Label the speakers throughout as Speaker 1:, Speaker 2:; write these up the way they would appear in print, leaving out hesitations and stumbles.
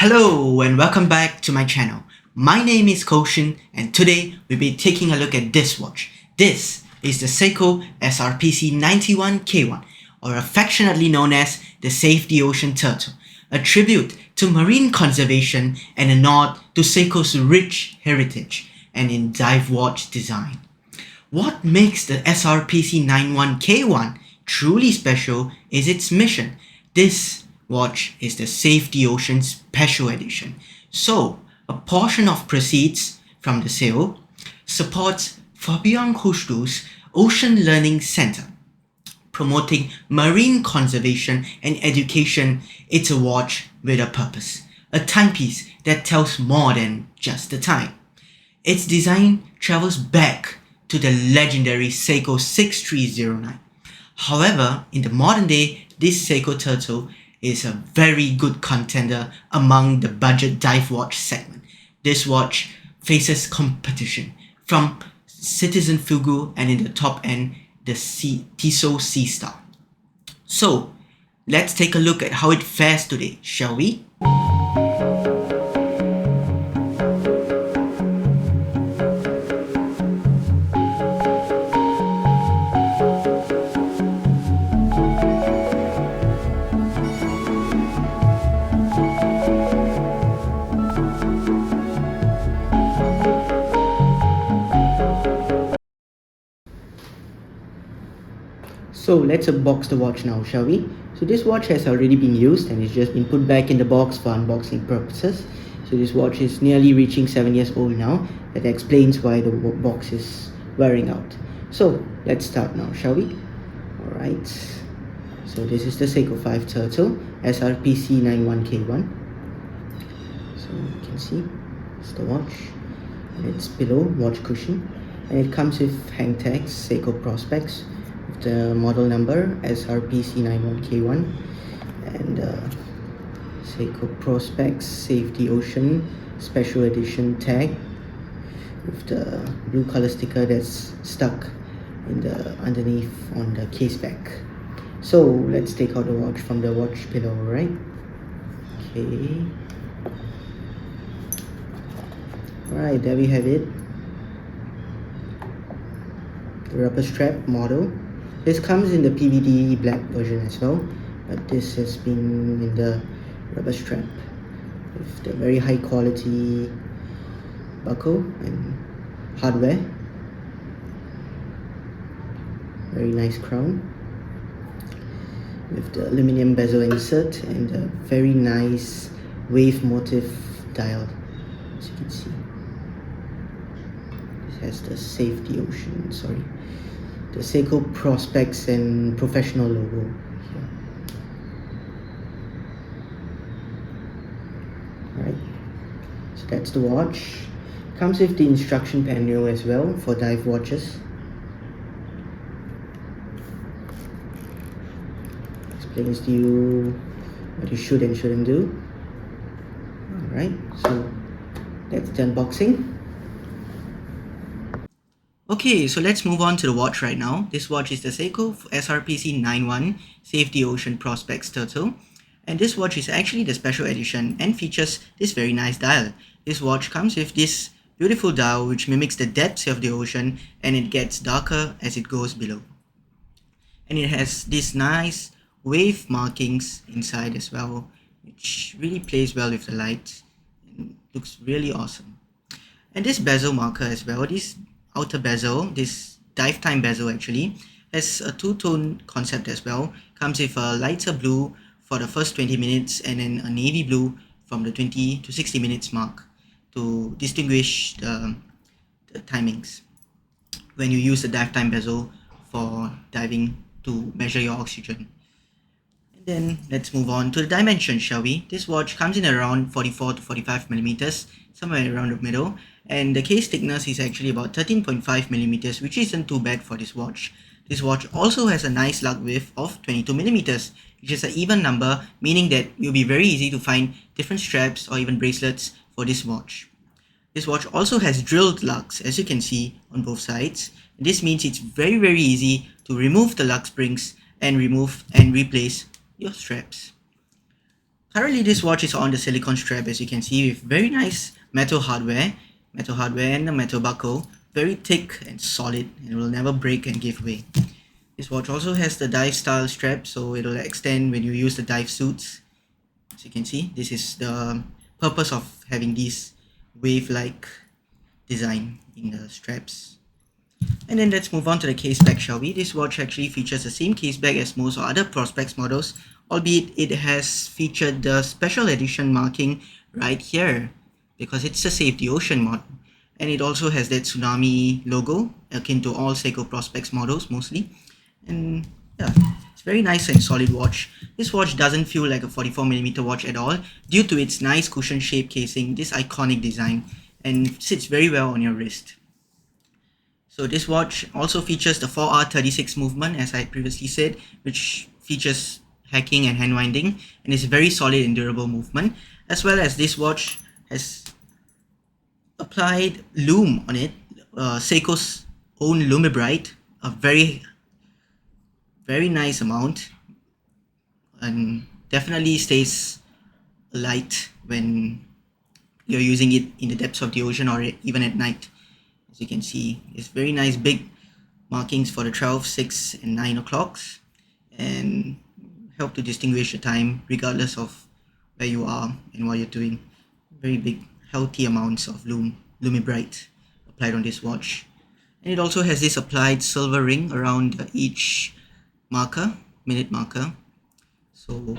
Speaker 1: Hello and welcome back to my channel. My name is Koshin and today we'll be taking a look at this watch. This is the Seiko SRP 91K1, or affectionately known as the Save the Ocean Turtle, a tribute to marine conservation and a nod to Seiko's rich heritage and in dive watch design. What makes the SRP 91K1 truly special is its mission. This watch is the Save the Ocean Special Edition. So, a portion of proceeds from the sale supports Fabian Cousteau's Ocean Learning Center, promoting marine conservation and education. It's a watch with a purpose, a timepiece that tells more than just the time. Its design travels back to the legendary Seiko 6309. However, in the modern day, this Seiko Turtle is a very good contender among the budget dive watch segment. This watch faces competition from Citizen Fugu and in the top end, the Tissot Sea Star. So, let's take a look at how it fares today, shall we? So let's unbox the watch now, shall we? So this watch has already been used and it's just been put back in the box for unboxing purposes. So this watch is nearly reaching 7 years old now. That explains why the box is wearing out. So let's start now, shall we? Alright. So this is the Seiko 5 Turtle SRP C91K1. So you can see it's the watch and its below watch cushion, and it comes with hang tags Seiko Prospex with the model number SRP C91K1 and Seiko Prospex Save the Ocean Special Edition tag with the blue color sticker that's stuck in the underneath on the case back. So let's take out the watch from the watch pillow, right? Okay. Alright, there we have it. The rubber strap model. This comes in the PVD black version as well, but this has been in the rubber strap with the very high quality buckle and hardware. Very nice crown with the aluminium bezel insert and a very nice wave motif dial, as you can see. This has the Save the Ocean, the Seiko Prospex and professional logo here. Alright, so that's the watch. Comes with the instruction manual as well for dive watches. Explains to you what you should and shouldn't do. Alright, so that's the unboxing. Okay, so let's move on to the watch right now. This watch is the Seiko SRP 91 Save the Ocean Prospex Turtle. And this watch is actually the special edition and features this very nice dial. This watch comes with this beautiful dial which mimics the depths of the ocean, and it gets darker as it goes below. And it has these nice wave markings inside as well, which really plays well with the light and looks really awesome. And this bezel marker as well, this outer bezel, this dive time bezel actually, has a two-tone concept as well. Comes with a lighter blue for the first 20 minutes and then a navy blue from the 20 to 60 minutes mark to distinguish the timings when you use the dive time bezel for diving to measure your oxygen. And then let's move on to the dimensions, shall we? This watch comes in around 44 to 45 millimeters, somewhere around the middle, and the case thickness is actually about 13.5 millimeters, which isn't too bad for this watch. This watch also has a nice lug width of 22 millimeters, which is an even number, meaning that it will be very easy to find different straps or even bracelets for this watch. This watch also has drilled lugs, as you can see on both sides. This means it's very easy to remove the lug springs and remove and replace your straps. Currently, this watch is on the silicone strap, as you can see, with very nice metal hardware and a metal buckle, very thick and solid, and will never break and give way. This watch also has the dive style strap, so it'll extend when you use the dive suits. As you can see, this is the purpose of having this wave-like design in the straps. And then let's move on to the case back, shall we? This watch actually features the same case back as most other Prospex models, albeit it has featured the special edition marking right here because it's a Save the Ocean mod. And it also has that tsunami logo akin to all Seiko Prospex models mostly. And yeah, it's very nice and solid watch. This watch doesn't feel like a 44mm watch at all due to its nice cushion shaped casing, this iconic design, and sits very well on your wrist. So this watch also features the 4R36 movement, as I previously said, which features hacking and hand winding, and is a very solid and durable movement, as well as this watch has applied lume on it, Seiko's own Lumibrite, a very nice amount, and definitely stays light when you're using it in the depths of the ocean or even at night. As you can see, it's very nice big markings for the 12, 6 and 9 o'clocks, and help to distinguish the time regardless of where you are and what you're doing. Very big healthy amounts of Lumibrite applied on this watch, and it also has this applied silver ring around each minute marker, so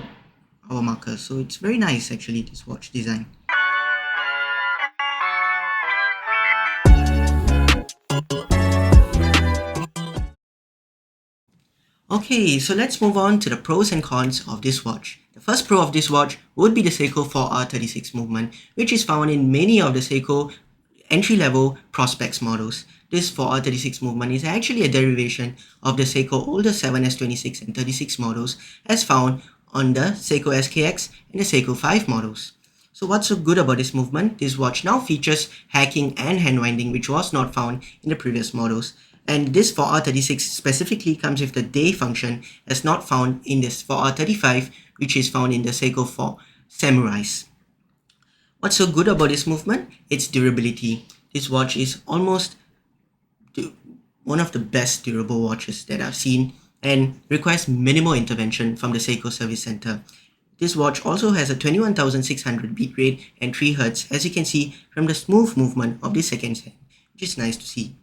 Speaker 1: hour marker. So it's very nice actually, this watch design. Okay, so let's move on to the pros and cons of this watch. The first pro of this watch would be the Seiko 4R36 movement, which is found in many of the Seiko entry-level Prospex models. This 4R36 movement is actually a derivation of the Seiko older 7S26 and 36 models as found on the Seiko SKX and the Seiko 5 models. So what's so good about this movement? This watch now features hacking and hand winding, which was not found in the previous models. And this 4R36 specifically comes with the day function as not found in this 4R35, which is found in the Seiko 4 Samurais. What's so good about this movement? Its durability. This watch is almost one of the best durable watches that I've seen and requires minimal intervention from the Seiko Service Center. This watch also has a 21,600 beat rate and 3 Hz, as you can see from the smooth movement of the second hand, which is nice to see.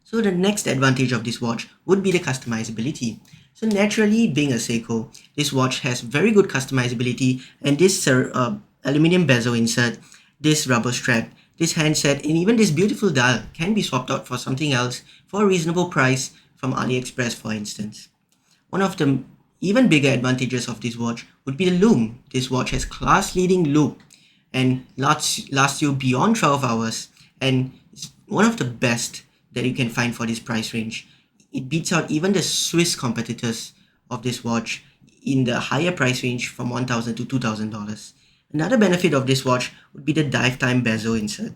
Speaker 1: So the next advantage of this watch would be the customizability. So naturally, being a Seiko, this watch has very good customizability, and this aluminum bezel insert, this rubber strap, this handset, and even this beautiful dial can be swapped out for something else for a reasonable price from AliExpress, for instance. One of the even bigger advantages of this watch would be the lume. This watch has class-leading lume and lasts you beyond 12 hours, and it's one of the best that you can find for this price range. It beats out even the Swiss competitors of this watch in the higher price range from $1,000 to $2,000. Another benefit of this watch would be the dive time bezel insert.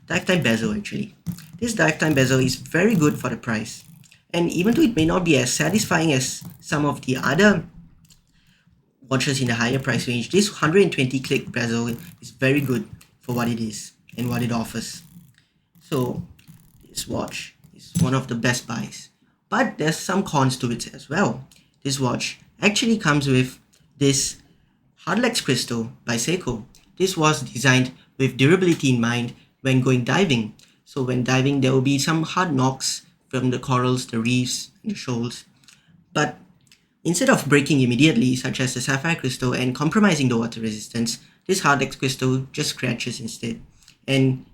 Speaker 1: Dive time bezel actually. This dive time bezel is very good for the price. And even though it may not be as satisfying as some of the other watches in the higher price range, this 120 click bezel is very good for what it is and what it offers. So this watch is one of the best buys. But there's some cons to it as well. This watch actually comes with this Hardlex crystal by Seiko. This was designed with durability in mind when going diving. So when diving, there will be some hard knocks from the corals, the reefs, and the shoals. But instead of breaking immediately, such as the sapphire crystal, and compromising the water resistance, this Hardlex crystal just scratches instead and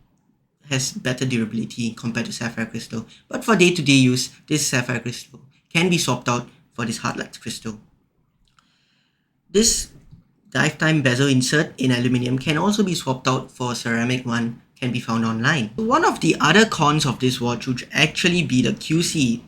Speaker 1: has better durability compared to sapphire crystal. But for day-to-day use, this sapphire crystal can be swapped out for this Hardlex crystal. This dive time bezel insert in aluminium can also be swapped out for a ceramic one, can be found online. One of the other cons of this watch would actually be the QC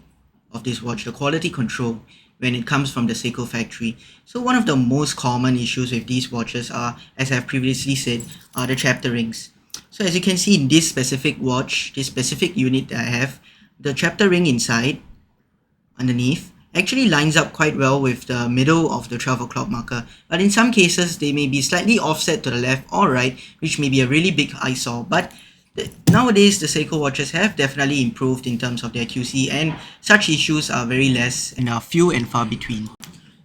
Speaker 1: of this watch, the quality control when it comes from the Seiko factory. So one of the most common issues with these watches are, as I've previously said, are the chapter rings. So as you can see in this specific watch, this specific unit that I have, the chapter ring inside, underneath, actually lines up quite well with the middle of the 12 o'clock marker, but in some cases they may be slightly offset to the left or right, which may be a really big eyesore. But nowadays the Seiko watches have definitely improved in terms of their QC, and such issues are very less and are few and far between.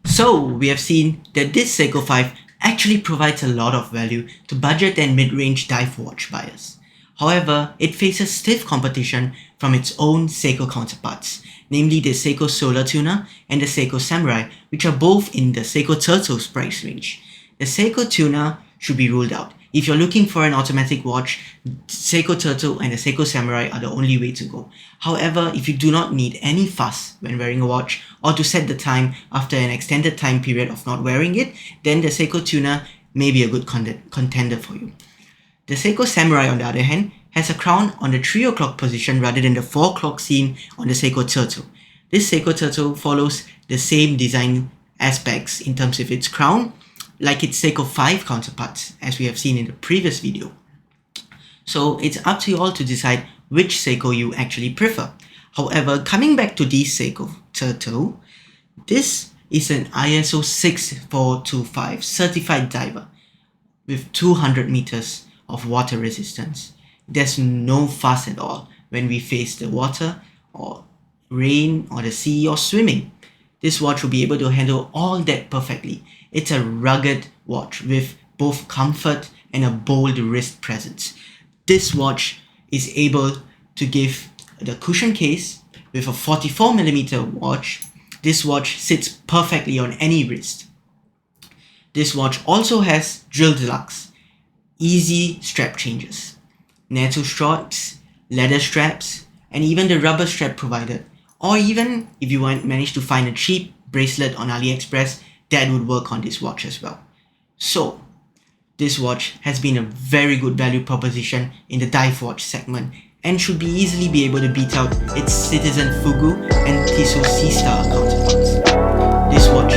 Speaker 1: So we have seen that this Seiko 5 actually provides a lot of value to budget and mid-range dive watch buyers. However, it faces stiff competition from its own Seiko counterparts, namely the Seiko Solar Tuner and the Seiko Samurai, which are both in the Seiko Turtle's price range. The Seiko Tuner should be ruled out. If you're looking for an automatic watch, Seiko Turtle and the Seiko Samurai are the only way to go. However, if you do not need any fuss when wearing a watch or to set the time after an extended time period of not wearing it, then the Seiko Tuner may be a good contender for you. The Seiko Samurai, on the other hand, has a crown on the 3 o'clock position rather than the 4 o'clock seen on the Seiko Turtle. This Seiko Turtle follows the same design aspects in terms of its crown, like its Seiko 5 counterparts, as we have seen in the previous video. So it's up to you all to decide which Seiko you actually prefer. However, coming back to this Seiko Turtle, this is an ISO 6425 certified diver with 200 meters of water resistance. There's no fuss at all when we face the water or rain or the sea or swimming. This watch will be able to handle all that perfectly. It's a rugged watch with both comfort and a bold wrist presence. This watch is able to give the cushion case with a 44mm watch. This watch sits perfectly on any wrist. This watch also has drill deluxe, easy strap changes, NATO straps, leather straps, and even the rubber strap provided. Or even if you manage to find a cheap bracelet on AliExpress, that would work on this watch as well. So, this watch has been a very good value proposition in the dive watch segment and should easily be able to beat out its Citizen Fugu and Tissot C-Star counterparts. This watch